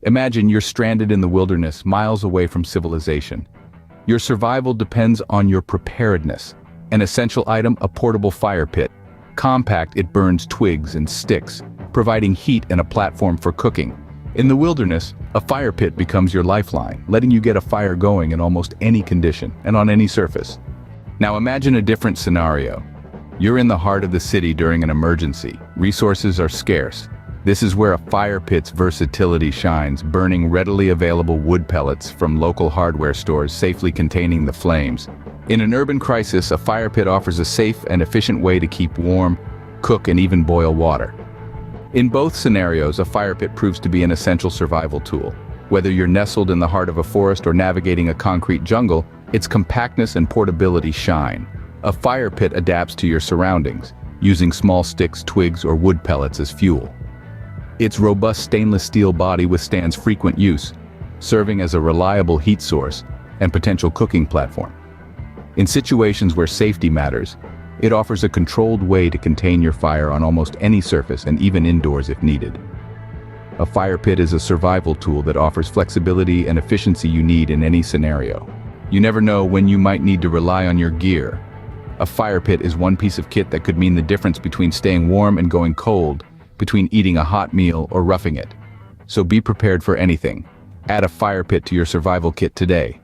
Imagine you're stranded in the wilderness, miles away from civilization. Your survival depends on your preparedness. An essential item, a portable fire pit. Compact, it burns twigs and sticks, providing heat and a platform for cooking. In the wilderness, a fire pit becomes your lifeline, letting you get a fire going in almost any condition and on any surface. Now imagine a different scenario. You're in the heart of the city during an emergency. Resources are scarce. This is where a fire pit's versatility shines, burning readily available wood pellets from local hardware stores, safely containing the flames. In an urban crisis, a fire pit offers a safe and efficient way to keep warm, cook, and even boil water. In both scenarios, a fire pit proves to be an essential survival tool. Whether you're nestled in the heart of a forest or navigating a concrete jungle, its compactness and portability shine. A fire pit adapts to your surroundings, using small sticks, twigs, or wood pellets as fuel. Its robust stainless steel body withstands frequent use, serving as a reliable heat source and potential cooking platform. In situations where safety matters, it offers a controlled way to contain your fire on almost any surface and even indoors if needed. A fire pit is a survival tool that offers flexibility and efficiency you need in any scenario. You never know when you might need to rely on your gear. A fire pit is one piece of kit that could mean the difference between staying warm and going cold, between eating a hot meal or roughing it. So be prepared for anything. Add a fire pit to your survival kit today.